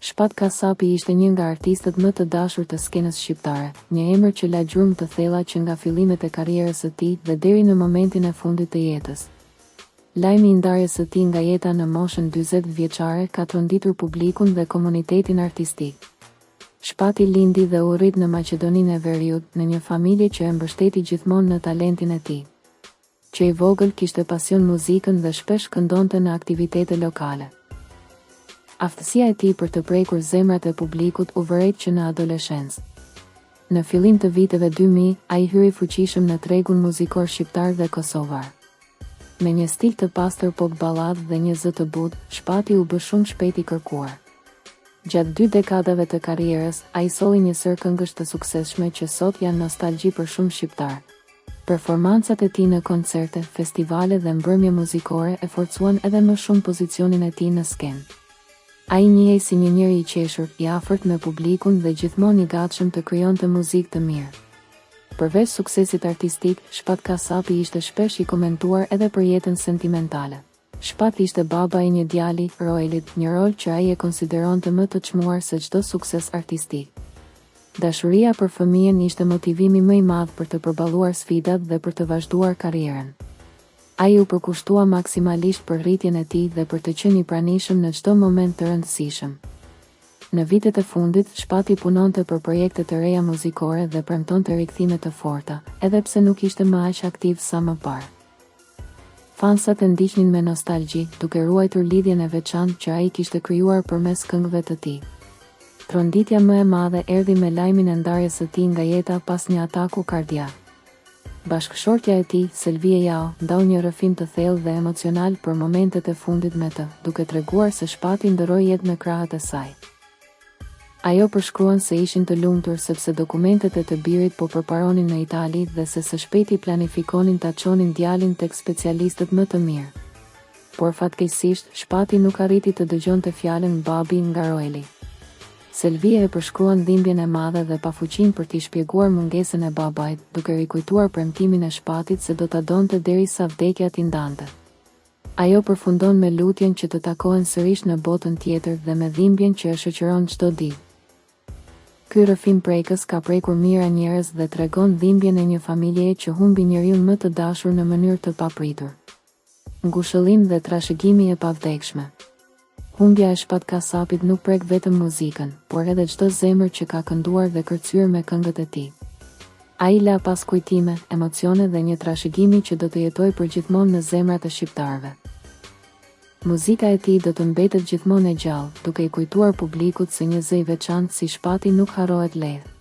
Shpat Kasapi ishte një nga artistët më të dashur të skenës shqiptare, një emër që la gjurmë të thella që nga fillimet e karrierës së tij dhe deri në momentin e fundit të jetës. Lajmi i ndarjes së tij nga jeta në moshën 40 vjeçare ka tronditur publikun dhe komunitetin artistik. Shpati lindi dhe u rrit në Maqedoninë e Veriut, në një familje që e mbështeti gjithmonë në talentin e tij. Që i vogël kishte pasion muzikën dhe shpesh këndonte në aktivitete lokale. Aftësia e tij për të prekur zemrat e publikut u vërejt që në adoleshencë. Në fillim të viteve 2000, ai hyri fuqishëm në tregun muzikor shqiptar dhe kosovar. Me një stil të pastër pop ballad dhe një zë të butë, Shpati u bë shumë shpejt i kërkuar. Gjatë 2 dekadave të karrierës, ai solli një sër këngësh të suksesshme që sot janë nostalgji për shumë shqiptar. Performancat e tij në koncerte, festivale dhe mbrëmje muzikore e forcuan edhe më shumë pozicionin e tij në skenë. Ai njihej si një njeri i qeshur, i afërt me publikun dhe gjithmonë i gatshëm të krijonte muzikë të mirë. Përveç suksesit artistik, Shpat Kasapi ishte shpesh i komentuar edhe për jetën sentimentale. Shpati ishte baba i një djali, Roelit, një rol që ai e konsideronte më të çmuar se çdo sukses artistik. Dashuria për fëmijën ishte motivimi më i madh për të përballuar sfidat dhe për të vazhduar karrierën. Ai u përkushtua maksimalisht për rritjen e tij dhe për të qenë i pranishëm në çdo moment të rëndësishëm. Në vitet e fundit, Shpati punonte për projekte të reja muzikore dhe premtonte rikthime të forta, edhe pse nuk ishte më aq aktiv sa më parë. Fansat e ndiqnin me nostalgji, duke ruajtur lidhjen e veçantë që ai kishte krijuar përmes këngëve të tij. Tronditja më e madhe erdhi me lajmin e ndarjes së tij nga jeta pas një ataku kardiak. Bashkëshortja e tij, Selvie Jao, ndau një rrëfim të thellë dhe emocional për momentet e fundit me të, duke treguar se Shpati ndëroi jetë në krahët e saj. Ajo përshkruan se ishin të lumtur sepse dokumentet e të birit po përparonin në Itali dhe se së shpejti planifikonin ta çonin djalin tek specialistët më të mirë. Por fatkeqësisht, Shpati nuk arriti të dëgjonte fjalën babi nga Roeli. Selvia e përshkruan dhimbjen e madhe dhe pafuqinë për t'i shpjeguar mungesën e babait, duke rikujtuar premtimin e Shpatit se do ta donte derisa vdekja t'i ndante. Ajo përfundon me lutjen që të takohen sërish në botën tjetër dhe me dhimbjen që e shoqëron çdo ditë. Ky rrëfim prekës ka prekur mijëra njerëz dhe tregon dhimbjen e një familjeje që humbi njeriu më të dashur në mënyrë të papritur. Ngushëllim dhe trashëgimi e pavdekshme. Humbja e Shpat Kasapit nuk prek vetëm muzikën, por edhe çdo zemër që ka kënduar dhe kërcyer me këngët e tij. Ai la pas kujtime, emocione dhe një trashëgimi që do të jetojë përgjithmonë në zemrat e shqiptarëve. Muzika e tij do të mbetet gjithmonë e gjallë, duke i kujtuar publikut se një zë i veçantë si Shpati nuk harrohet lehtë.